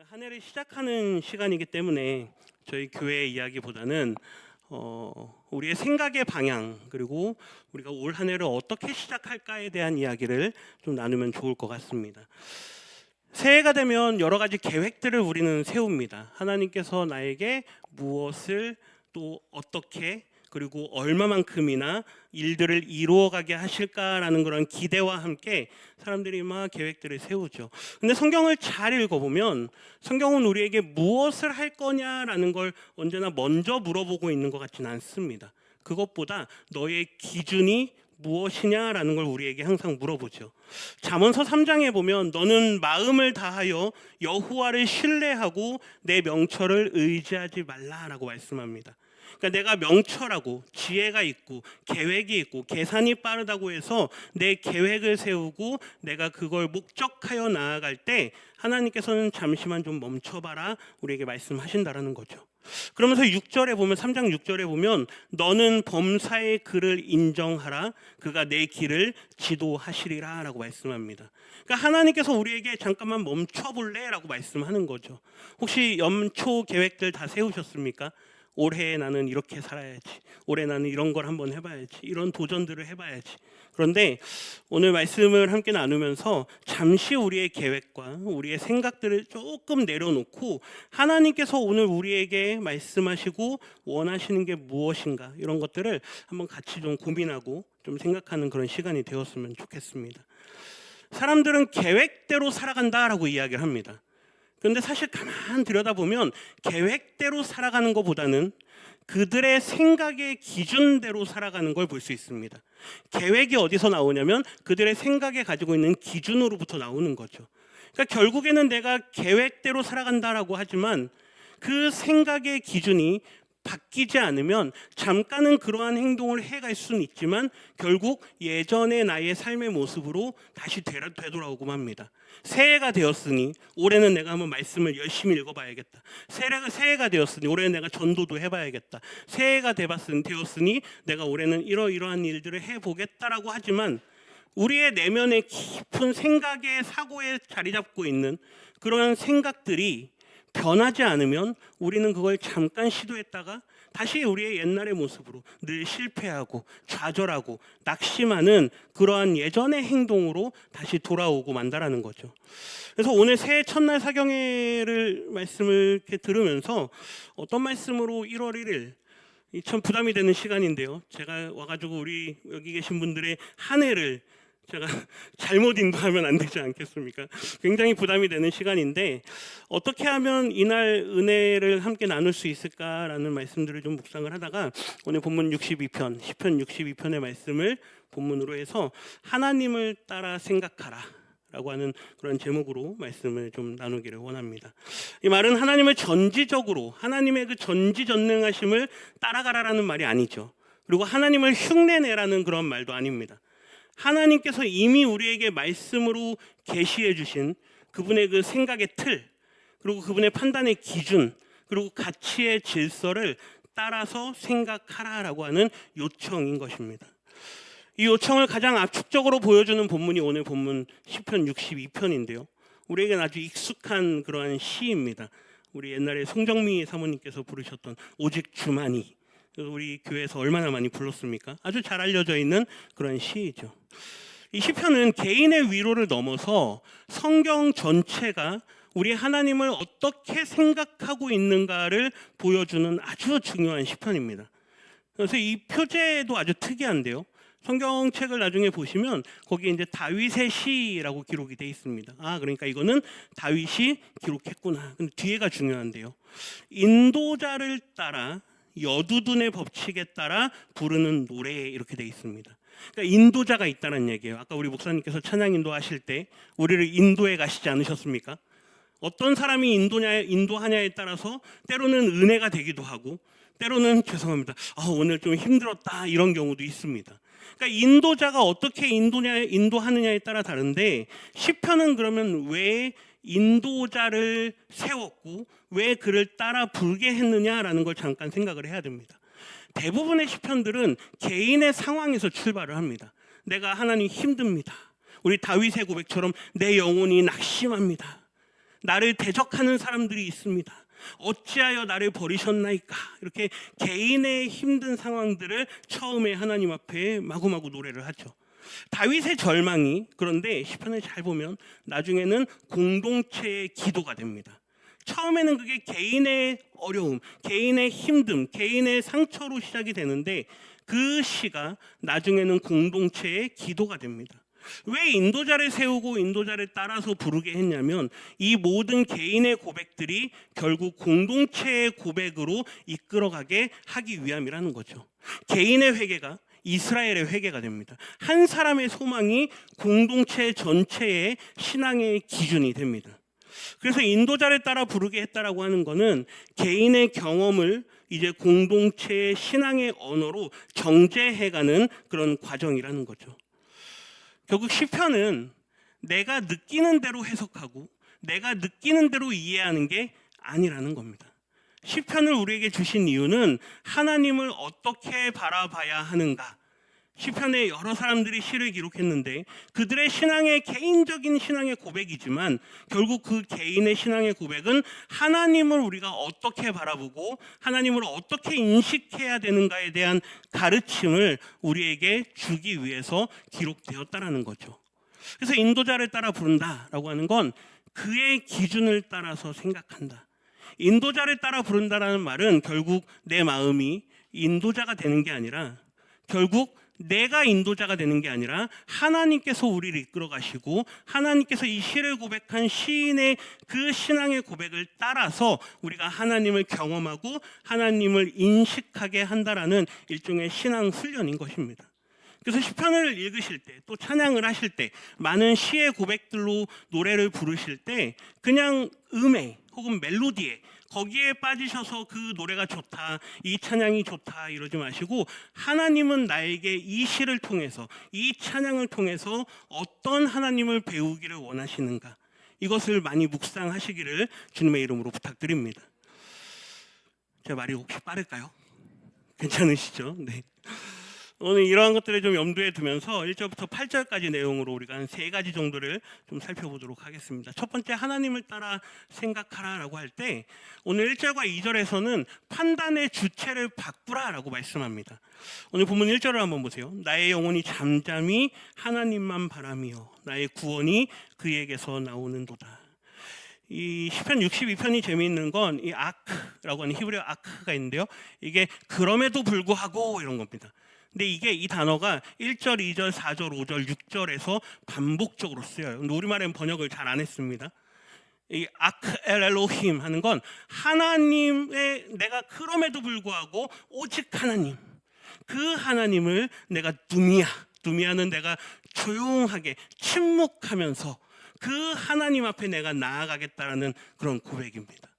한 해를 시작하는 시간이기 때문에 저희 교회 이야기보다는 우리의 생각의 방향, 그리고 우리가 올 한 해를 어떻게 시작할까에 대한 이야기를 좀 나누면 좋을 것 같습니다. 새해가 되면 여러 가지 계획들을 우리는 세웁니다. 하나님께서 나에게 무엇을 또 어떻게 그리고 얼마만큼이나 일들을 이루어가게 하실까라는 그런 기대와 함께 사람들이 막 계획들을 세우죠. 근데 성경을 잘 읽어보면 성경은 우리에게 무엇을 할 거냐라는 걸 언제나 먼저 물어보고 있는 것 같지는 않습니다. 그것보다 너의 기준이 무엇이냐라는 걸 우리에게 항상 물어보죠. 잠언서 3장에 보면 너는 마음을 다하여 여호와를 신뢰하고 내 명철을 의지하지 말라라고 말씀합니다. 그러니까 내가 명철하고 지혜가 있고 계획이 있고 계산이 빠르다고 해서 내 계획을 세우고 내가 그걸 목적하여 나아갈 때 하나님께서는 잠시만 좀 멈춰봐라 우리에게 말씀하신다라는 거죠. 그러면서 6절에 보면 3장 6절에 보면 너는 범사의 그를 인정하라 그가 내 길을 지도하시리라 라고 말씀합니다. 그러니까 하나님께서 우리에게 잠깐만 멈춰볼래? 라고 말씀하는 거죠. 혹시 연초 계획들 다 세우셨습니까? 올해 나는 이렇게 살아야지, 올해 나는 이런 걸 한번 해봐야지, 이런 도전들을 해봐야지. 그런데 오늘 말씀을 함께 나누면서 잠시 우리의 계획과 우리의 생각들을 조금 내려놓고 하나님께서 오늘 우리에게 말씀하시고 원하시는 게 무엇인가, 이런 것들을 한번 같이 좀 고민하고 좀 생각하는 그런 시간이 되었으면 좋겠습니다. 사람들은 계획대로 살아간다라고 이야기를 합니다. 그런데 사실 가만 들여다보면 계획대로 살아가는 것보다는 그들의 생각의 기준대로 살아가는 걸 볼 수 있습니다. 계획이 어디서 나오냐면 그들의 생각에 가지고 있는 기준으로부터 나오는 거죠. 그러니까 결국에는 내가 계획대로 살아간다라고 하지만 그 생각의 기준이 바뀌지 않으면 잠깐은 그러한 행동을 해갈 수는 있지만 결국 예전의 나의 삶의 모습으로 다시 되돌아오고 합니다. 새해가 되었으니 올해는 내가 한번 말씀을 열심히 읽어봐야겠다. 새해가 되었으니 올해는 내가 전도도 해봐야겠다. 새해가 되었으니 내가 올해는 이러이러한 일들을 해보겠다라고 하지만 우리의 내면에 깊은 생각의 사고에 자리 잡고 있는 그런 생각들이 변하지 않으면 우리는 그걸 잠깐 시도했다가 다시 우리의 옛날의 모습으로 늘 실패하고 좌절하고 낙심하는 그러한 예전의 행동으로 다시 돌아오고 만다라는 거죠. 그래서 오늘 새해 첫날 사경회를 말씀을 이렇게 들으면서 어떤 말씀으로 1월 1일 참 부담이 되는 시간인데요. 제가 와가지고 우리 여기 계신 분들의 한 해를 제가 잘못 인도하면 안 되지 않겠습니까? 굉장히 부담이 되는 시간인데 어떻게 하면 이날 은혜를 함께 나눌 수 있을까라는 말씀들을 좀 묵상을 하다가 오늘 본문 62편, 시편 62편의 말씀을 본문으로 해서 하나님을 따라 생각하라 라고 하는 그런 제목으로 말씀을 좀 나누기를 원합니다. 이 말은 하나님을 전지적으로 하나님의 그 전지전능하심을 따라가라라는 말이 아니죠. 그리고 하나님을 흉내내라는 그런 말도 아닙니다. 하나님께서 이미 우리에게 말씀으로 계시해 주신 그분의 그 생각의 틀, 그리고 그분의 판단의 기준, 그리고 가치의 질서를 따라서 생각하라라고 하는 요청인 것입니다. 이 요청을 가장 압축적으로 보여주는 본문이 오늘 본문 시편 62편인데요. 우리에게는 아주 익숙한 그러한 시입니다. 우리 옛날에 송정미 사모님께서 부르셨던 오직 주만이, 우리 교회에서 얼마나 많이 불렀습니까? 아주 잘 알려져 있는 그런 시이죠. 이 시편은 개인의 위로를 넘어서 성경 전체가 우리 하나님을 어떻게 생각하고 있는가를 보여주는 아주 중요한 시편입니다. 그래서 이 표제도 아주 특이한데요. 성경책을 나중에 보시면 거기에 이제 다윗의 시라고 기록이 되어 있습니다. 그러니까 이거는 다윗이 기록했구나. 근데 뒤에가 중요한데요. 인도자를 따라 여두둔의 법칙에 따라 부르는 노래 이렇게 되어 있습니다. 그러니까 인도자가 있다는 얘기예요. 아까 우리 목사님께서 찬양 인도하실 때 우리를 인도에 가시지 않으셨습니까? 어떤 사람이 인도하냐에 따라서 때로는 은혜가 되기도 하고 때로는 죄송합니다. 오늘 좀 힘들었다 이런 경우도 있습니다. 그러니까 인도자가 어떻게 인도하느냐에 따라 다른데 시편은 그러면 왜 인도자를 세웠고 왜 그를 따라 부르게 했느냐라는 걸 잠깐 생각을 해야 됩니다. 대부분의 시편들은 개인의 상황에서 출발을 합니다. 내가 하나님 힘듭니다. 우리 다윗의 고백처럼 내 영혼이 낙심합니다. 나를 대적하는 사람들이 있습니다. 어찌하여 나를 버리셨나이까? 이렇게 개인의 힘든 상황들을 처음에 하나님 앞에 마구마구 노래를 하죠. 다윗의 절망이 그런데 시편을 잘 보면 나중에는 공동체의 기도가 됩니다. 처음에는 그게 개인의 어려움, 개인의 힘듦, 개인의 상처로 시작이 되는데 그 시가 나중에는 공동체의 기도가 됩니다. 왜 인도자를 세우고 인도자를 따라서 부르게 했냐면 이 모든 개인의 고백들이 결국 공동체의 고백으로 이끌어가게 하기 위함이라는 거죠. 개인의 회개가 이스라엘의 회개가 됩니다. 한 사람의 소망이 공동체 전체의 신앙의 기준이 됩니다. 그래서 인도자를 따라 부르게 했다라고 하는 것은 개인의 경험을 이제 공동체의 신앙의 언어로 정제해가는 그런 과정이라는 거죠. 결국 시편은 내가 느끼는 대로 해석하고 내가 느끼는 대로 이해하는 게 아니라는 겁니다. 시편을 우리에게 주신 이유는 하나님을 어떻게 바라봐야 하는가. 시편에 여러 사람들이 시를 기록했는데 그들의 신앙의 개인적인 신앙의 고백이지만 결국 그 개인의 신앙의 고백은 하나님을 우리가 어떻게 바라보고 하나님을 어떻게 인식해야 되는가에 대한 가르침을 우리에게 주기 위해서 기록되었다라는 거죠. 그래서 인도자를 따라 부른다라고 하는 건 그의 기준을 따라서 생각한다. 인도자를 따라 부른다라는 말은 결국 내 마음이 인도자가 되는 게 아니라 결국 내가 인도자가 되는 게 아니라 하나님께서 우리를 이끌어 가시고 하나님께서 이 시를 고백한 시인의 그 신앙의 고백을 따라서 우리가 하나님을 경험하고 하나님을 인식하게 한다라는 일종의 신앙 훈련인 것입니다. 그래서 시편을 읽으실 때 또 찬양을 하실 때 많은 시의 고백들로 노래를 부르실 때 그냥 음에 혹은 멜로디에 거기에 빠지셔서 그 노래가 좋다, 이 찬양이 좋다 이러지 마시고 하나님은 나에게 이 시를 통해서 이 찬양을 통해서 어떤 하나님을 배우기를 원하시는가 이것을 많이 묵상하시기를 주님의 이름으로 부탁드립니다. 제 말이 혹시 빠를까요? 괜찮으시죠? 네. 오늘 이러한 것들을 좀 염두에 두면서 1절부터 8절까지 내용으로 우리가 한 3가지 정도를 좀 살펴보도록 하겠습니다. 첫 번째, 하나님을 따라 생각하라라고 할 때 오늘 1절과 2절에서는 판단의 주체를 바꾸라라고 말씀합니다. 오늘 본문 1절을 한번 보세요. 나의 영혼이 잠잠히 하나님만 바라며 나의 구원이 그에게서 나오는도다. 이 시편 62편이 재미있는 건 이 아크라고 하는 히브리어 아크가 있는데요. 이게 그럼에도 불구하고 이런 겁니다. 근데 이게 이 단어가 1절, 2절, 4절, 5절, 6절에서 반복적으로 쓰여요. 근데 우리말엔 번역을 잘 안 했습니다. 이 아크 엘 엘로힘 하는 건 하나님의 내가 그럼에도 불구하고 오직 하나님 그 하나님을 내가 두미야는 내가 조용하게 침묵하면서 그 하나님 앞에 내가 나아가겠다라는 그런 고백입니다.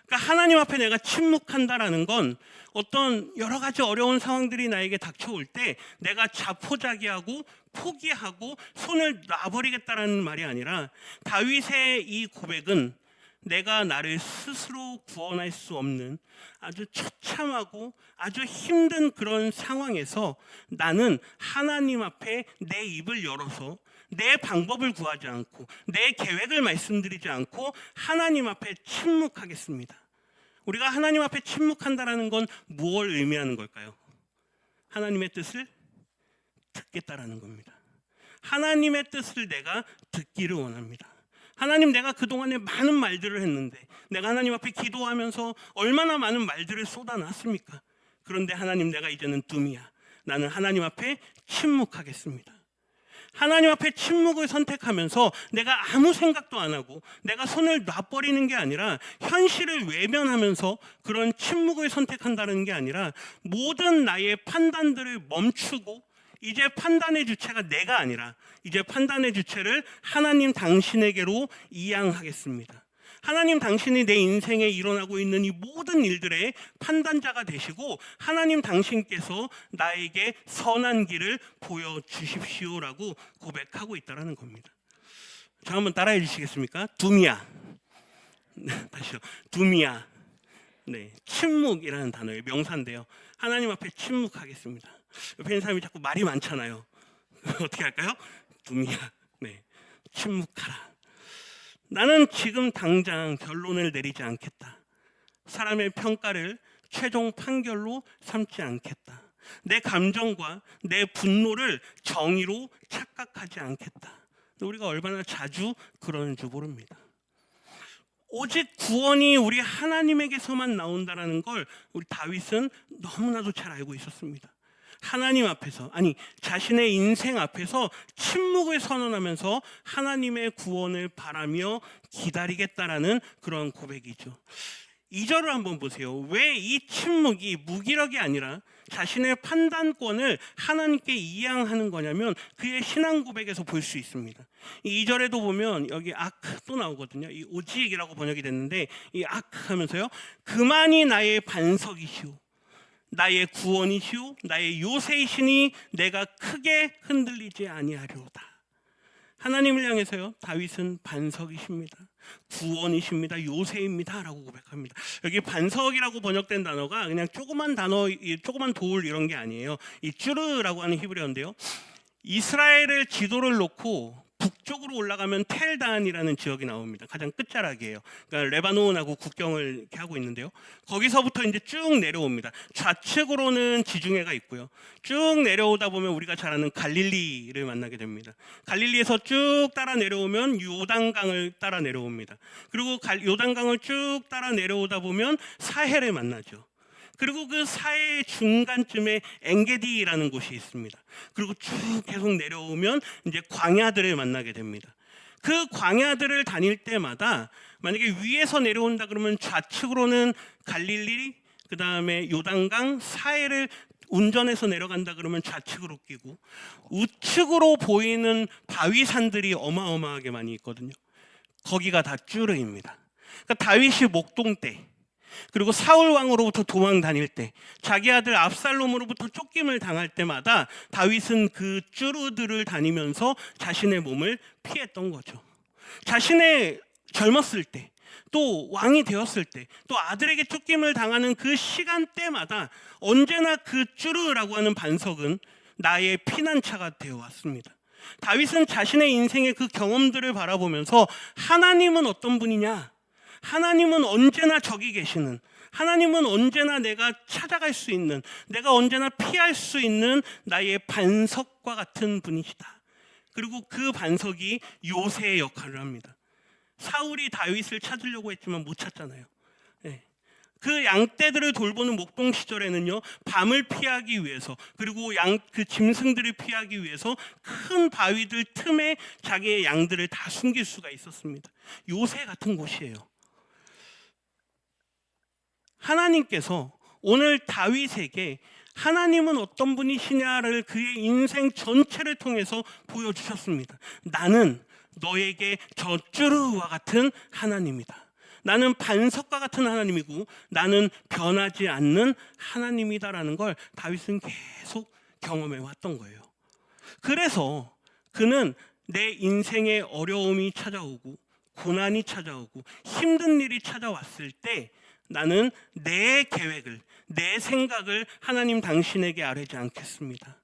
그러니까 하나님 앞에 내가 침묵한다라는 건 어떤 여러 가지 어려운 상황들이 나에게 닥쳐올 때 내가 자포자기하고 포기하고 손을 놔버리겠다라는 말이 아니라 다윗의 이 고백은 내가 나를 스스로 구원할 수 없는 아주 처참하고 아주 힘든 그런 상황에서 나는 하나님 앞에 내 입을 열어서 내 방법을 구하지 않고 내 계획을 말씀드리지 않고 하나님 앞에 침묵하겠습니다. 우리가 하나님 앞에 침묵한다라는 건 무엇을 의미하는 걸까요? 하나님의 뜻을 듣겠다라는 겁니다. 하나님의 뜻을 내가 듣기를 원합니다. 하나님, 내가 그동안에 많은 말들을 했는데 내가 하나님 앞에 기도하면서 얼마나 많은 말들을 쏟아놨습니까? 그런데 하나님, 내가 이제는 둠이야. 나는 하나님 앞에 침묵하겠습니다. 하나님 앞에 침묵을 선택하면서 내가 아무 생각도 안 하고 내가 손을 놔버리는 게 아니라 현실을 외면하면서 그런 침묵을 선택한다는 게 아니라 모든 나의 판단들을 멈추고 이제 판단의 주체가 내가 아니라 이제 판단의 주체를 하나님 당신에게로 이양하겠습니다. 하나님, 당신이 내 인생에 일어나고 있는 이 모든 일들의 판단자가 되시고 하나님 당신께서 나에게 선한 길을 보여주십시오라고 고백하고 있다는 겁니다. 자, 한번 따라해 주시겠습니까? 둠이야. 다시요. 둠이야. 네, 침묵이라는 단어의 명사인데요. 하나님 앞에 침묵하겠습니다. 옆에 있는 사람이 자꾸 말이 많잖아요. 어떻게 할까요? 둠이야. 네, 침묵하라. 나는 지금 당장 결론을 내리지 않겠다. 사람의 평가를 최종 판결로 삼지 않겠다. 내 감정과 내 분노를 정의로 착각하지 않겠다. 우리가 얼마나 자주 그러는 줄 모릅니다. 오직 구원이 우리 하나님에게서만 나온다는 걸 우리 다윗은 너무나도 잘 알고 있었습니다. 하나님 앞에서, 아니 자신의 인생 앞에서 침묵을 선언하면서 하나님의 구원을 바라며 기다리겠다라는 그런 고백이죠. 2절을 한번 보세요. 왜 이 침묵이 무기력이 아니라 자신의 판단권을 하나님께 이양하는 거냐면 그의 신앙 고백에서 볼 수 있습니다. 이 2절에도 보면 여기 또 나오거든요. 이 오직이라고 번역이 됐는데 이 하면서요. 그만이 나의 반석이시오. 나의 구원이시오. 나의 요새이시니 내가 크게 흔들리지 아니하리로다. 하나님을 향해서요. 다윗은 반석이십니다. 구원이십니다. 요새입니다. 라고 고백합니다. 여기 반석이라고 번역된 단어가 그냥 조그만 단어, 조그만 돌 이런 게 아니에요. 이 쭈르라고 하는 히브리어인데요. 이스라엘을 지도를 놓고 북쪽으로 올라가면 텔단이라는 지역이 나옵니다. 가장 끝자락이에요. 그러니까 레바논하고 국경을 이렇게 하고 있는데요. 거기서부터 이제 쭉 내려옵니다. 좌측으로는 지중해가 있고요. 쭉 내려오다 보면 우리가 잘 아는 갈릴리를 만나게 됩니다. 갈릴리에서 쭉 따라 내려오면 요단강을 따라 내려옵니다. 그리고 요단강을 쭉 따라 내려오다 보면 사해를 만나죠. 그리고 그 사해의 중간쯤에 엔게디라는 곳이 있습니다. 그리고 쭉 계속 내려오면 이제 광야들을 만나게 됩니다. 그 광야들을 다닐 때마다 만약에 위에서 내려온다 그러면 좌측으로는 갈릴리, 그 다음에 요단강, 사해를 운전해서 내려간다 그러면 좌측으로 끼고 우측으로 보이는 바위산들이 어마어마하게 많이 있거든요. 거기가 다 쭈르입니다. 그러니까 다윗이 목동 때 그리고 사울 왕으로부터 도망 다닐 때 자기 아들 압살롬으로부터 쫓김을 당할 때마다 다윗은 그 쭈르들을 다니면서 자신의 몸을 피했던 거죠. 자신의 젊었을 때 또 왕이 되었을 때 또 아들에게 쫓김을 당하는 그 시간대마다 언제나 그 쭈르라고 하는 반석은 나의 피난처가 되어 왔습니다. 다윗은 자신의 인생의 그 경험들을 바라보면서 하나님은 어떤 분이냐? 하나님은 언제나 저기 계시는, 하나님은 언제나 내가 찾아갈 수 있는, 내가 언제나 피할 수 있는 나의 반석과 같은 분이시다. 그리고 그 반석이 요새의 역할을 합니다. 사울이 다윗을 찾으려고 했지만 못 찾잖아요. 네. 그 양떼들을 돌보는 목동 시절에는요, 밤을 피하기 위해서 그리고 그 짐승들을 피하기 위해서 큰 바위들 틈에 자기의 양들을 다 숨길 수가 있었습니다. 요새 같은 곳이에요. 하나님께서 오늘 다윗에게 하나님은 어떤 분이시냐를 그의 인생 전체를 통해서 보여주셨습니다. 나는 너에게 저 쭈르와 같은 하나님이다. 나는 반석과 같은 하나님이고 나는 변하지 않는 하나님이다라는 걸 다윗은 계속 경험해 왔던 거예요. 그래서 그는 내 인생에 어려움이 찾아오고 고난이 찾아오고 힘든 일이 찾아왔을 때 나는 내 계획을, 내 생각을 하나님 당신에게 아뢰지 않겠습니다.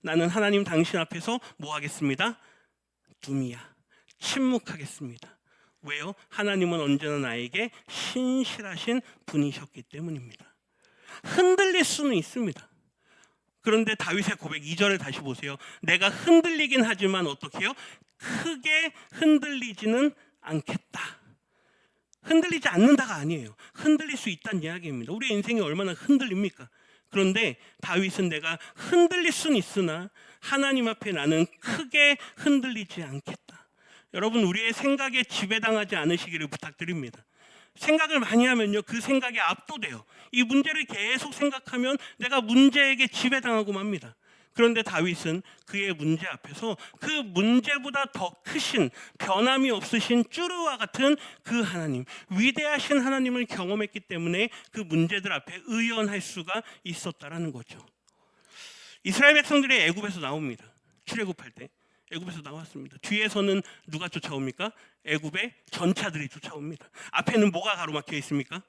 나는 하나님 당신 앞에서 뭐 하겠습니다? 둠이야, 침묵하겠습니다. 왜요? 하나님은 언제나 나에게 신실하신 분이셨기 때문입니다. 흔들릴 수는 있습니다. 그런데 다윗의 고백 2절을 다시 보세요. 내가 흔들리긴 하지만 어떻게 해요? 크게 흔들리지는 않겠다. 흔들리지 않는다가 아니에요. 흔들릴 수 있다는 이야기입니다. 우리 인생이 얼마나 흔들립니까? 그런데 다윗은 내가 흔들릴 수는 있으나 하나님 앞에 나는 크게 흔들리지 않겠다. 여러분, 우리의 생각에 지배당하지 않으시기를 부탁드립니다. 생각을 많이 하면요, 그 생각에 압도돼요. 이 문제를 계속 생각하면 내가 문제에게 지배당하고 맙니다. 그런데 다윗은 그의 문제 앞에서 그 문제보다 더 크신, 변함이 없으신 쭈르와 같은 그 하나님, 위대하신 하나님을 경험했기 때문에 그 문제들 앞에 의연할 수가 있었다라는 거죠. 이스라엘 백성들이 애굽에서 나옵니다. 출애굽할 때 애굽에서 나왔습니다. 뒤에서는 누가 쫓아옵니까? 애굽의 전차들이 쫓아옵니다. 앞에는 뭐가 가로막혀 있습니까?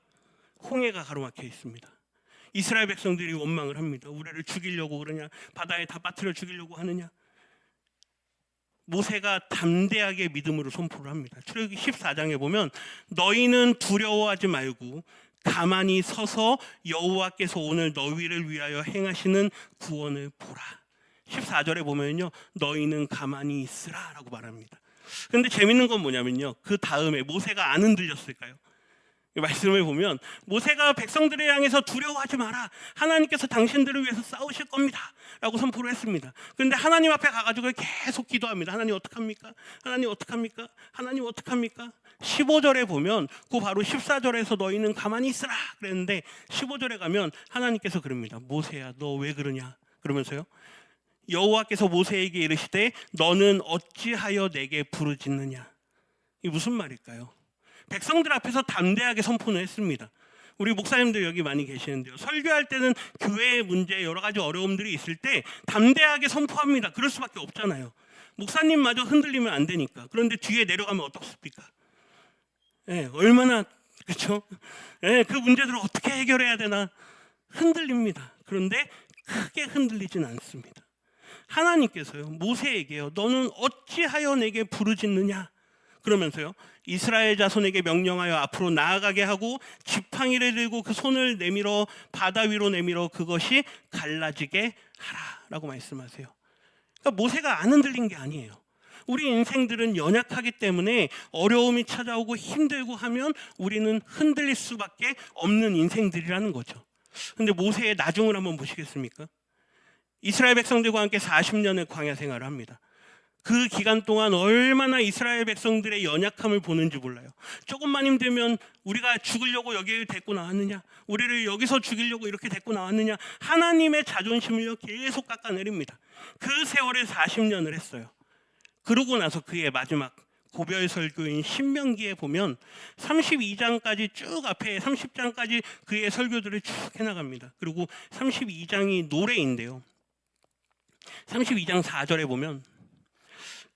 홍해가 가로막혀 있습니다. 이스라엘 백성들이 원망을 합니다. 우리를 죽이려고 그러냐? 바다에 다 빠뜨려 죽이려고 하느냐? 모세가 담대하게 믿음으로 선포를 합니다. 출애굽기 14장에 보면 너희는 두려워하지 말고 가만히 서서 여호와께서 오늘 너희를 위하여 행하시는 구원을 보라. 14절에 보면요, 너희는 가만히 있으라 라고 말합니다. 그런데 재밌는 건 뭐냐면요, 그 다음에 모세가 안 흔들렸을까요? 말씀을 보면 모세가 백성들을 향해서 두려워하지 마라, 하나님께서 당신들을 위해서 싸우실 겁니다 라고 선포를 했습니다. 그런데 하나님 앞에 가가지고 계속 기도합니다. 하나님 어떡합니까? 하나님 어떡합니까? 하나님 어떡합니까? 15절에 보면 그 바로 14절에서 너희는 가만히 있으라 그랬는데 15절에 가면 하나님께서 그럽니다. 모세야 너 왜 그러냐? 그러면서요, 여호와께서 모세에게 이르시되 너는 어찌하여 내게 부르짖느냐? 이게 무슨 말일까요? 백성들 앞에서 담대하게 선포를 했습니다. 우리 목사님들 여기 많이 계시는데요, 설교할 때는 교회의 문제 여러 가지 어려움들이 있을 때 담대하게 선포합니다. 그럴 수밖에 없잖아요. 목사님마저 흔들리면 안 되니까. 그런데 뒤에 내려가면 어떻습니까? 얼마나, 그렇죠? 그 문제들을 어떻게 해결해야 되나 흔들립니다. 그런데 크게 흔들리진 않습니다. 하나님께서요, 모세에게요, 너는 어찌하여 내게 부르짖느냐? 그러면서요, 이스라엘 자손에게 명령하여 앞으로 나아가게 하고 지팡이를 들고 그 손을 내밀어 바다 위로 내밀어 그것이 갈라지게 하라라고 말씀하세요. 그러니까 모세가 안 흔들린 게 아니에요. 우리 인생들은 연약하기 때문에 어려움이 찾아오고 힘들고 하면 우리는 흔들릴 수밖에 없는 인생들이라는 거죠. 그런데 모세의 나중을 한번 보시겠습니까? 이스라엘 백성들과 함께 40년의 광야 생활을 합니다. 그 기간 동안 얼마나 이스라엘 백성들의 연약함을 보는지 몰라요. 조금만 힘들면 우리가 죽으려고 여기를 데리고 나왔느냐, 우리를 여기서 죽이려고 이렇게 데리고 나왔느냐, 하나님의 자존심을 계속 깎아내립니다. 그 세월에 40년을 했어요. 그러고 나서 그의 마지막 고별 설교인 신명기에 보면 32장까지 쭉 앞에 30장까지 그의 설교들을 쭉 해나갑니다. 그리고 32장이 노래인데요, 32장 4절에 보면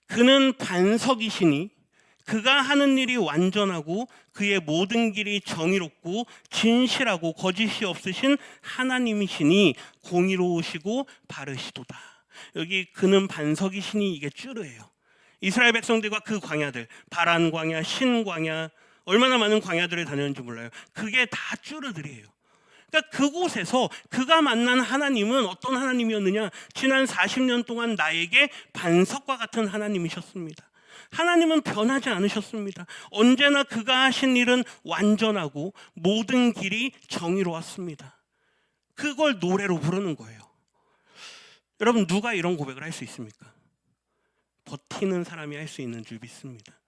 그는 반석이시니 그가 하는 일이 완전하고 그의 모든 길이 정의롭고 진실하고 거짓이 없으신 하나님이시니 공의로우시고 바르시도다. 여기 그는 반석이시니 이게 쭈르예요. 이스라엘 백성들과 그 광야들, 바란 광야, 신 광야, 얼마나 많은 광야들을 다녔는지 몰라요. 그게 다 쭈르들이에요. 그러니까 그곳에서 그가 만난 하나님은 어떤 하나님이었느냐? 지난 40년 동안 나에게 반석과 같은 하나님이셨습니다. 하나님은 변하지 않으셨습니다. 언제나 그가 하신 일은 완전하고 모든 길이 정의로웠습니다. 그걸 노래로 부르는 거예요. 여러분, 누가 이런 고백을 할 수 있습니까? 버티는 사람이 할 수 있는 줄 믿습니다.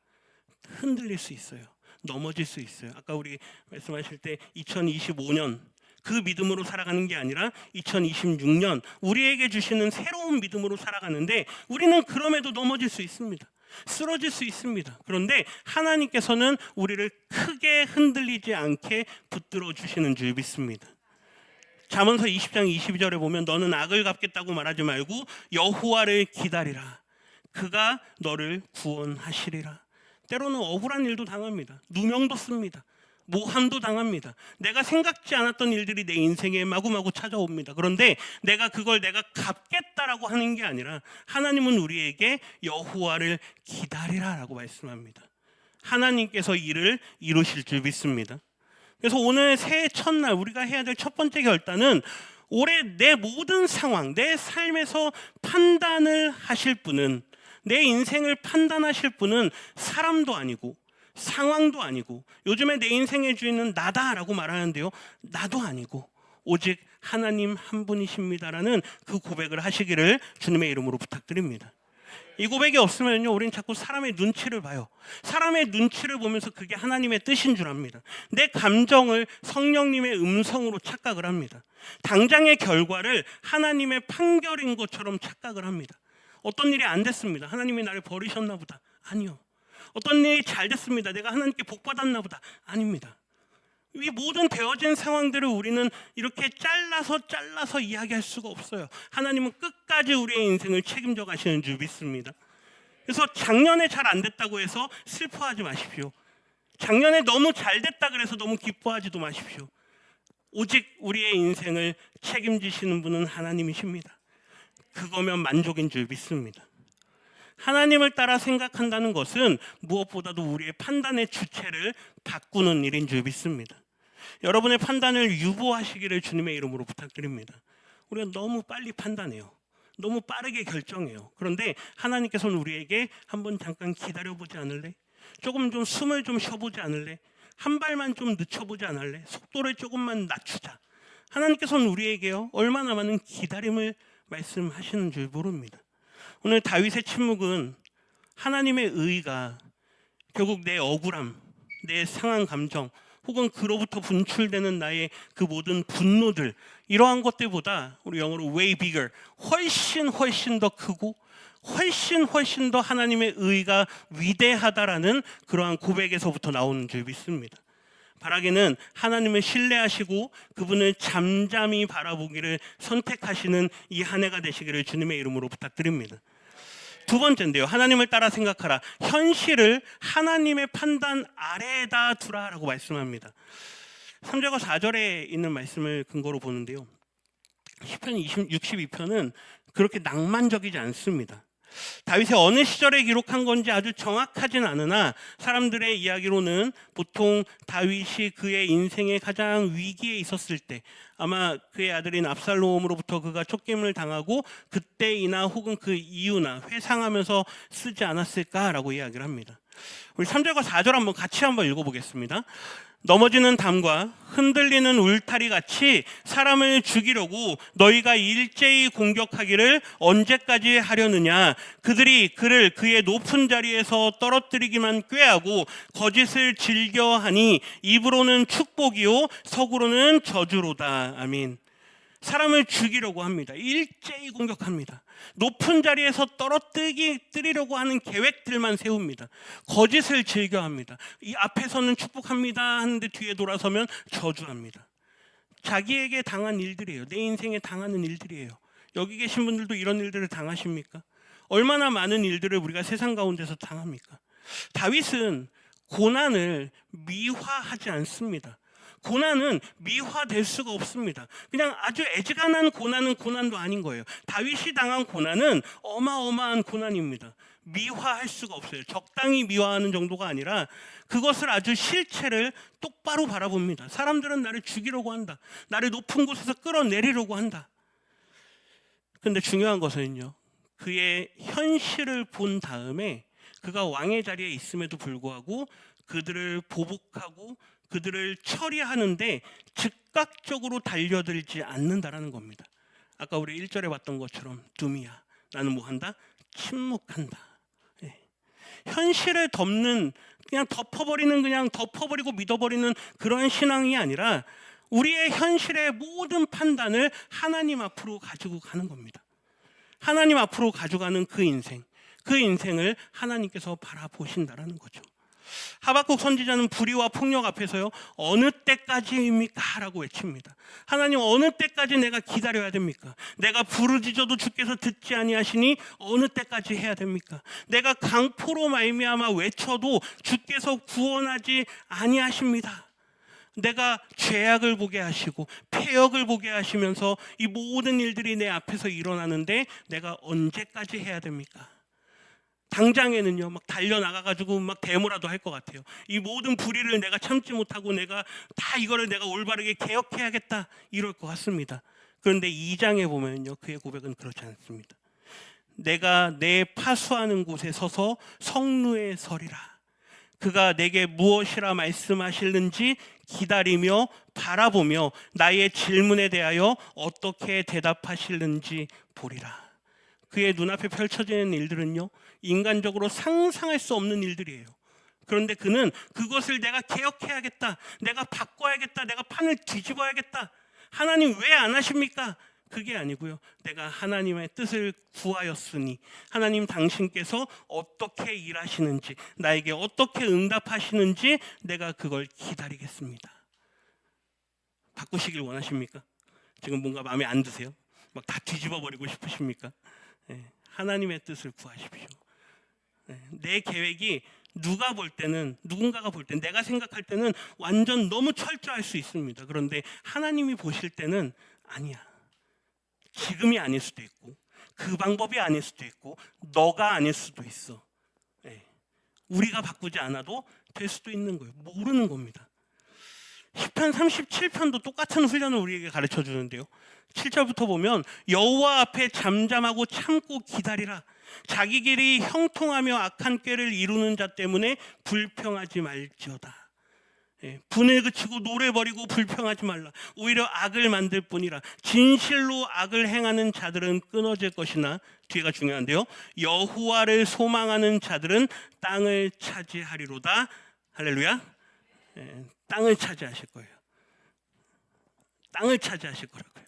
흔들릴 수 있어요. 넘어질 수 있어요. 아까 우리 말씀하실 때 2025년 그 믿음으로 살아가는 게 아니라 2026년 우리에게 주시는 새로운 믿음으로 살아가는데 우리는 그럼에도 넘어질 수 있습니다. 쓰러질 수 있습니다. 그런데 하나님께서는 우리를 크게 흔들리지 않게 붙들어 주시는 줄 믿습니다. 잠언서 20장 22절에 보면 너는 악을 갚겠다고 말하지 말고 여호와를 기다리라. 그가 너를 구원하시리라. 때로는 억울한 일도 당합니다. 누명도 씁니다. 모함도 당합니다. 내가 생각지 않았던 일들이 내 인생에 마구마구 찾아옵니다. 그런데 내가 그걸 내가 갚겠다라고 하는 게 아니라 하나님은 우리에게 여호와를 기다리라라고 말씀합니다. 하나님께서 일을 이루실 줄 믿습니다. 그래서 오늘 새해 첫날 우리가 해야 될 첫 번째 결단은 올해 내 모든 상황, 내 삶에서 판단을 하실 분은, 내 인생을 판단하실 분은 사람도 아니고 상황도 아니고, 요즘에 내 인생의 주인은 나다라고 말하는데요, 나도 아니고 오직 하나님 한 분이십니다라는 그 고백을 하시기를 주님의 이름으로 부탁드립니다. 이 고백이 없으면요, 우린 자꾸 사람의 눈치를 봐요. 사람의 눈치를 보면서 그게 하나님의 뜻인 줄 압니다. 내 감정을 성령님의 음성으로 착각을 합니다. 당장의 결과를 하나님의 판결인 것처럼 착각을 합니다. 어떤 일이 안 됐습니다. 하나님이 나를 버리셨나 보다. 아니요. 어떤 일이 잘 됐습니다. 내가 하나님께 복 받았나 보다. 아닙니다. 이 모든 되어진 상황들을 우리는 이렇게 잘라서 이야기할 수가 없어요. 하나님은 끝까지 우리의 인생을 책임져 가시는 줄 믿습니다. 그래서 작년에 잘 안 됐다고 해서 슬퍼하지 마십시오. 작년에 너무 잘 됐다 그래서 너무 기뻐하지도 마십시오. 오직 우리의 인생을 책임지시는 분은 하나님이십니다. 그거면 만족인 줄 믿습니다. 하나님을 따라 생각한다는 것은 무엇보다도 우리의 판단의 주체를 바꾸는 일인 줄 믿습니다. 여러분의 판단을 유보하시기를 주님의 이름으로 부탁드립니다. 우리가 너무 빨리 판단해요. 너무 빠르게 결정해요. 그런데 하나님께서는 우리에게 한번 잠깐 기다려보지 않을래? 조금 좀 숨을 좀 쉬어보지 않을래? 한 발만 좀 늦춰보지 않을래? 속도를 조금만 낮추자. 하나님께서는 우리에게요, 얼마나 많은 기다림을 말씀하시는 줄 모릅니다. 오늘 다윗의 침묵은 하나님의 의가 결국 내 억울함, 내 상한 감정, 혹은 그로부터 분출되는 나의 그 모든 분노들, 이러한 것들보다 우리 영어로 way bigger, 훨씬 더 크고 훨씬 더 하나님의 의가 위대하다라는 그러한 고백에서부터 나오는 줄 믿습니다. 바라기는 하나님을 신뢰하시고 그분을 잠잠히 바라보기를 선택하시는 이 한 해가 되시기를 주님의 이름으로 부탁드립니다. 두 번째인데요, 하나님을 따라 생각하라. 현실을 하나님의 판단 아래에다 두라라고 말씀합니다. 3절과 4절에 있는 말씀을 근거로 보는데요, 시편 62편은 그렇게 낭만적이지 않습니다. 다윗의 어느 시절에 기록한 건지 아주 정확하진 않으나 사람들의 이야기로는 보통 다윗이 그의 인생의 가장 위기에 있었을 때, 아마 그의 아들인 압살롬으로부터 그가 쫓김을 당하고 그때이나 혹은 그 이유나 회상하면서 쓰지 않았을까라고 이야기를 합니다. 우리 3절과 4절 한번 같이 한번 읽어보겠습니다. 넘어지는 담과 흔들리는 울타리 같이 사람을 죽이려고 너희가 일제히 공격하기를 언제까지 하려느냐. 그들이 그를 그의 높은 자리에서 떨어뜨리기만 꾀하고 거짓을 즐겨하니 입으로는 축복이요 속으로는 저주로다. 아멘. 사람을 죽이려고 합니다. 일제히 공격합니다. 높은 자리에서 떨어뜨리려고 하는 계획들만 세웁니다. 거짓을 즐겨합니다. 이 앞에서는 축복합니다 하는데 뒤에 돌아서면 저주합니다. 자기에게 당한 일들이에요. 내 인생에 당하는 일들이에요. 여기 계신 분들도 이런 일들을 당하십니까? 얼마나 많은 일들을 우리가 세상 가운데서 당합니까? 다윗은 고난을 미화하지 않습니다. 고난은 미화될 수가 없습니다. 그냥 아주 애지간한 고난은 고난도 아닌 거예요. 다윗이 당한 고난은 어마어마한 고난입니다. 미화할 수가 없어요. 적당히 미화하는 정도가 아니라 그것을 아주 실체를 똑바로 바라봅니다. 사람들은 나를 죽이려고 한다. 나를 높은 곳에서 끌어내리려고 한다. 그런데 중요한 것은요, 그의 현실을 본 다음에 그가 왕의 자리에 있음에도 불구하고 그들을 보복하고 그들을 처리하는데 즉각적으로 달려들지 않는다라는 겁니다. 아까 우리 1절에 봤던 것처럼 두미야, 나는 뭐 한다? 침묵한다. 예. 현실을 덮는, 그냥 덮어버리고 믿어버리는 그런 신앙이 아니라 우리의 현실의 모든 판단을 하나님 앞으로 가지고 가는 겁니다. 하나님 앞으로 가져가는 그 인생을 하나님께서 바라보신다라는 거죠. 하박국 선지자는 불의와 폭력 앞에서요, 어느 때까지입니까? 라고 외칩니다. 하나님, 어느 때까지 내가 기다려야 됩니까? 내가 부르짖어도 주께서 듣지 아니하시니 어느 때까지 해야 됩니까? 내가 강포로 말미암아 외쳐도 주께서 구원하지 아니하십니다. 내가 죄악을 보게 하시고 폐역을 보게 하시면서 이 모든 일들이 내 앞에서 일어나는데 내가 언제까지 해야 됩니까? 당장에는요, 막 달려나가가지고 막 데모라도 할 것 같아요. 이 모든 불의를 내가 참지 못하고 내가 다 이거를 내가 올바르게 개혁해야겠다 이럴 것 같습니다. 그런데 2장에 보면요, 그의 고백은 그렇지 않습니다. 내가 내 파수하는 곳에 서서 성루에 서리라. 그가 내게 무엇이라 말씀하실는지 기다리며 바라보며 나의 질문에 대하여 어떻게 대답하실는지 보리라. 그의 눈앞에 펼쳐지는 일들은요, 인간적으로 상상할 수 없는 일들이에요. 그런데 그는 그것을 내가 개혁해야겠다, 내가 바꿔야겠다, 내가 판을 뒤집어야겠다, 하나님 왜 안 하십니까? 그게 아니고요, 내가 하나님의 뜻을 구하였으니 하나님 당신께서 어떻게 일하시는지, 나에게 어떻게 응답하시는지 내가 그걸 기다리겠습니다. 바꾸시길 원하십니까? 지금 뭔가 마음에 안 드세요? 막 다 뒤집어버리고 싶으십니까? 네, 하나님의 뜻을 구하십시오. 네, 내 계획이 누군가가 볼 때는, 내가 생각할 때는 완전 너무 철저할 수 있습니다. 그런데 하나님이 보실 때는 아니야. 지금이 아닐 수도 있고 그 방법이 아닐 수도 있고 너가 아닐 수도 있어. 우리가 바꾸지 않아도 될 수도 있는 거예요. 모르는 겁니다. 시편 37편도 똑같은 훈련을 우리에게 가르쳐 주는데요. 7절부터 보면 여호와 앞에 잠잠하고 참고 기다리라. 자기 길이 형통하며 악한 꾀를 이루는 자 때문에 불평하지 말지어다. 분을 그치고 노래 버리고 불평하지 말라. 오히려 악을 만들 뿐이라. 진실로 악을 행하는 자들은 끊어질 것이나, 뒤가 중요한데요, 여호와를 소망하는 자들은 땅을 차지하리로다. 할렐루야. 땅을 차지하실 거예요. 땅을 차지하실 거라고요.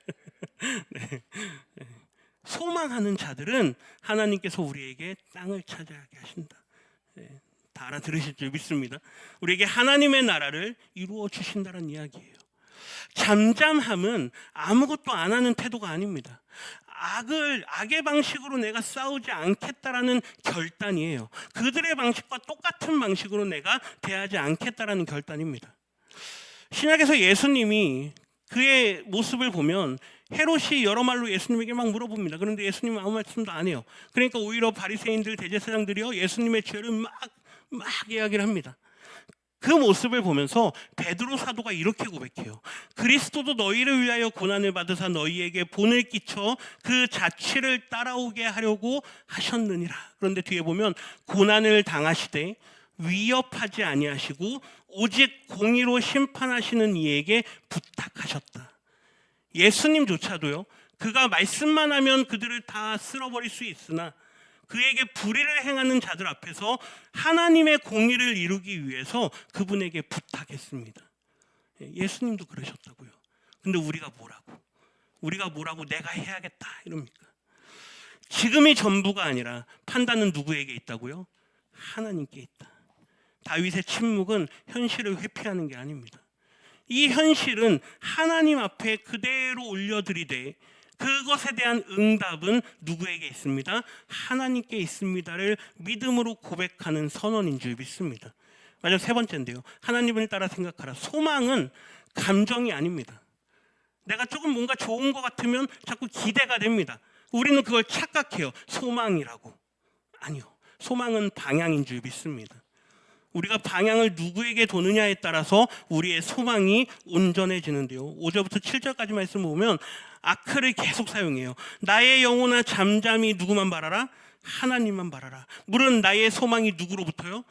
네. 소망하는 자들은 하나님께서 우리에게 땅을 차지하게 하신다. 다 알아들으실 줄 믿습니다. 우리에게 하나님의 나라를 이루어 주신다는 이야기예요. 잠잠함은 아무것도 안 하는 태도가 아닙니다. 악의 방식으로 내가 싸우지 않겠다라는 결단이에요. 그들의 방식과 똑같은 방식으로 내가 대하지 않겠다라는 결단입니다. 신약에서 예수님이 그의 모습을 보면 헤롯이 여러 말로 예수님에게 막 물어봅니다. 그런데 예수님은 아무 말씀도 안 해요. 그러니까 오히려 바리새인들, 대제사장들이요, 예수님의 죄를 막 이야기를 합니다. 그 모습을 보면서 베드로 사도가 이렇게 고백해요. 그리스도도 너희를 위하여 고난을 받으사 너희에게 본을 끼쳐 그 자취를 따라오게 하려고 하셨느니라. 그런데 뒤에 보면 고난을 당하시되 위협하지 아니하시고 오직 공의로 심판하시는 이에게 부탁하셨다. 예수님조차도요, 그가 말씀만 하면 그들을 다 쓸어버릴 수 있으나 그에게 불의를 행하는 자들 앞에서 하나님의 공의를 이루기 위해서 그분에게 부탁했습니다. 예수님도 그러셨다고요. 근데 우리가 뭐라고 내가 해야겠다 이럽니까? 지금이 전부가 아니라 판단은 누구에게 있다고요? 하나님께 있다. 다윗의 침묵은 현실을 회피하는 게 아닙니다. 이 현실은 하나님 앞에 그대로 올려드리되 그것에 대한 응답은 누구에게 있습니다? 하나님께 있습니다를 믿음으로 고백하는 선언인 줄 믿습니다. 마지막 세 번째인데요, 하나님을 따라 생각하라. 소망은 감정이 아닙니다. 내가 조금 뭔가 좋은 것 같으면 자꾸 기대가 됩니다. 우리는 그걸 착각해요. 소망이라고. 아니요, 소망은 방향인 줄 믿습니다. 우리가 방향을 누구에게 도느냐에 따라서 우리의 소망이 온전해지는데요. 5절부터 7절까지 말씀 보면 아크를 계속 사용해요. 나의 영혼아 잠잠히 누구만 바라라? 하나님만 바라라. 물은 나의 소망이 누구로부터요?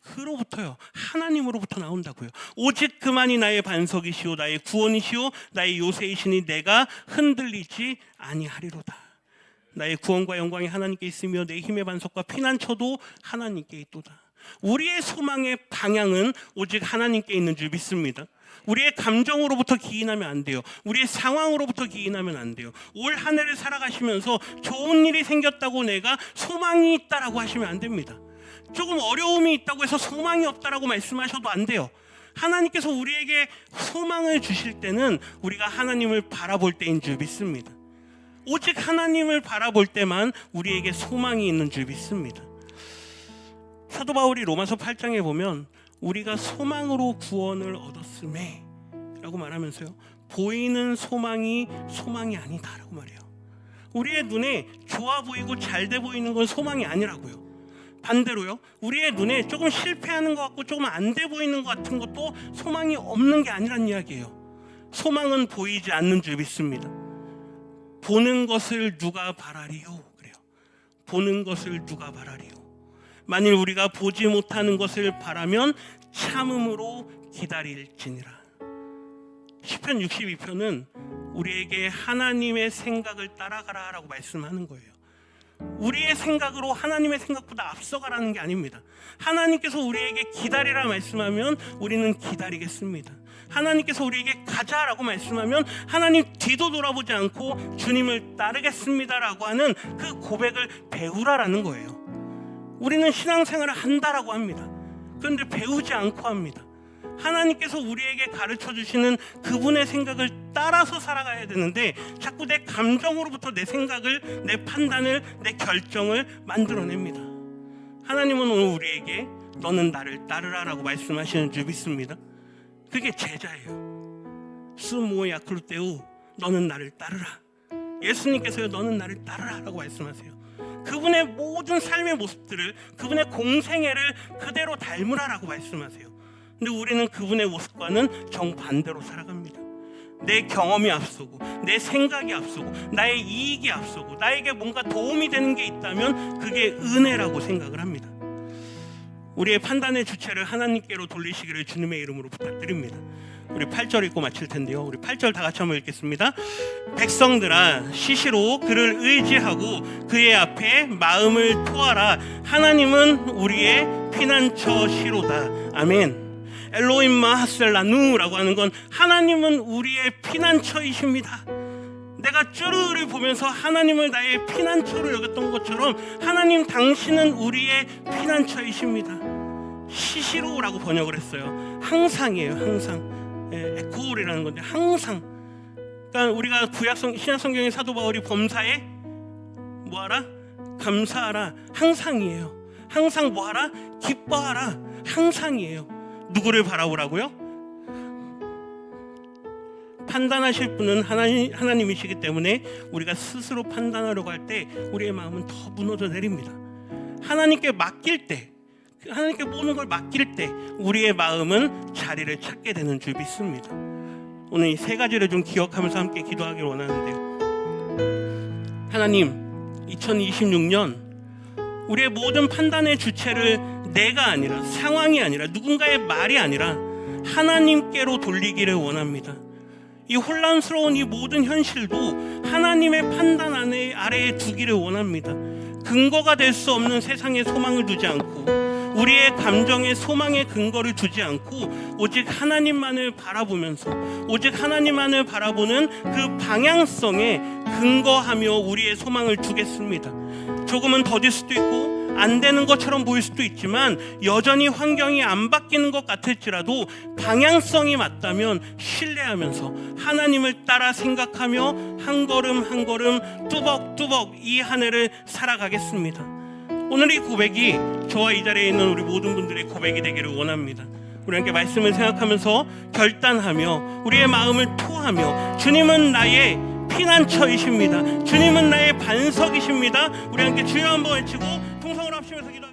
그로부터요. 하나님으로부터 나온다고요. 오직 그만이 나의 반석이시오 나의 구원이시오 나의 요새이시니 내가 흔들리지 아니하리로다. 나의 구원과 영광이 하나님께 있으며 내 힘의 반석과 피난처도 하나님께 있도다. 우리의 소망의 방향은 오직 하나님께 있는 줄 믿습니다. 우리의 감정으로부터 기인하면 안 돼요. 우리의 상황으로부터 기인하면 안 돼요. 올 한 해를 살아가시면서 좋은 일이 생겼다고 내가 소망이 있다라고 하시면 안 됩니다. 조금 어려움이 있다고 해서 소망이 없다라고 말씀하셔도 안 돼요. 하나님께서 우리에게 소망을 주실 때는 우리가 하나님을 바라볼 때인 줄 믿습니다. 오직 하나님을 바라볼 때만 우리에게 소망이 있는 줄 믿습니다. 사도 바울이 로마서 8장에 보면 우리가 소망으로 구원을 얻었음에 라고 말하면서요, 보이는 소망이 아니다 라고 말해요. 우리의 눈에 좋아 보이고 잘 돼 보이는 건 소망이 아니라고요. 반대로요, 우리의 눈에 조금 실패하는 것 같고 조금 안 돼 보이는 것 같은 것도 소망이 없는 게 아니란 이야기예요. 소망은 보이지 않는 줄 믿습니다. 보는 것을 누가 바라리요? 그래요. 보는 것을 누가 바라리요? 만일 우리가 보지 못하는 것을 바라면 참음으로 기다릴지니라. 시편 62편은 우리에게 하나님의 생각을 따라가라라고 말씀하는 거예요. 우리의 생각으로 하나님의 생각보다 앞서가라는 게 아닙니다. 하나님께서 우리에게 기다리라 말씀하면 우리는 기다리겠습니다. 하나님께서 우리에게 가자라고 말씀하면 하나님 뒤도 돌아보지 않고 주님을 따르겠습니다라고 하는 그 고백을 배우라라는 거예요. 우리는 신앙생활을 한다라고 합니다. 그런데 배우지 않고 합니다. 하나님께서 우리에게 가르쳐 주시는 그분의 생각을 따라서 살아가야 되는데 자꾸 내 감정으로부터 내 생각을, 내 판단을, 내 결정을 만들어냅니다. 하나님은 오늘 우리에게 너는 나를 따르라라고 말씀하시는 줄 믿습니다. 그게 제자예요. 스모 야클루테우, 너는 나를 따르라. 예수님께서요, 너는 나를 따르라라고 말씀하세요. 그분의 모든 삶의 모습들을, 그분의 공생애를 그대로 닮으라라고 말씀하세요. 근데 우리는 그분의 모습과는 정반대로 살아갑니다. 내 경험이 앞서고, 내 생각이 앞서고, 나의 이익이 앞서고, 나에게 뭔가 도움이 되는 게 있다면 그게 은혜라고 생각을 합니다. 우리의 판단의 주체를 하나님께로 돌리시기를 주님의 이름으로 부탁드립니다. 우리 8절 읽고 마칠 텐데요. 우리 8절 다 같이 한번 읽겠습니다. 백성들아, 시시로 그를 의지하고 그의 앞에 마음을 토하라. 하나님은 우리의 피난처시로다. 아멘. 엘로힘 마하셀라누라고 하는 건 하나님은 우리의 피난처이십니다. 내가 쭈르를 보면서 하나님을 나의 피난처로 여겼던 것처럼 하나님 당신은 우리의 피난처이십니다. 시시로라고 번역을 했어요. 항상이에요. 항상. 에코울이라는 건데 항상. 그러니까 우리가 신약 성경의 사도 바울이 범사에 뭐하라? 감사하라. 항상이에요. 항상 뭐하라? 기뻐하라. 항상이에요. 누구를 바라보라고요? 판단하실 분은 하나님이시기 때문에 우리가 스스로 판단하려고 할 때 우리의 마음은 더 무너져 내립니다. 하나님께 맡길 때, 하나님께 모든 걸 맡길 때 우리의 마음은 자리를 찾게 되는 줄 믿습니다. 오늘 이 세 가지를 좀 기억하면서 함께 기도하길 원하는데요. 하나님, 2026년 우리의 모든 판단의 주체를 내가 아니라, 상황이 아니라, 누군가의 말이 아니라 하나님께로 돌리기를 원합니다. 이 혼란스러운 이 모든 현실도 하나님의 판단 아래에 두기를 원합니다. 근거가 될 수 없는 세상에 소망을 두지 않고, 우리의 감정에 소망의 근거를 두지 않고 오직 하나님만을 바라보면서, 오직 하나님만을 바라보는 그 방향성에 근거하며 우리의 소망을 두겠습니다. 조금은 더딜 수도 있고 안 되는 것처럼 보일 수도 있지만, 여전히 환경이 안 바뀌는 것 같을지라도 방향성이 맞다면 신뢰하면서 하나님을 따라 생각하며 한 걸음 한 걸음 뚜벅뚜벅 이 한 해를 살아가겠습니다. 오늘 이 고백이 저와 이 자리에 있는 우리 모든 분들의 고백이 되기를 원합니다. 우리 함께 말씀을 생각하면서 결단하며 우리의 마음을 토하며, 주님은 나의 피난처이십니다. 주님은 나의 반석이십니다. 우리 함께 주여 한번 외치고 통성을 합치면서 기도.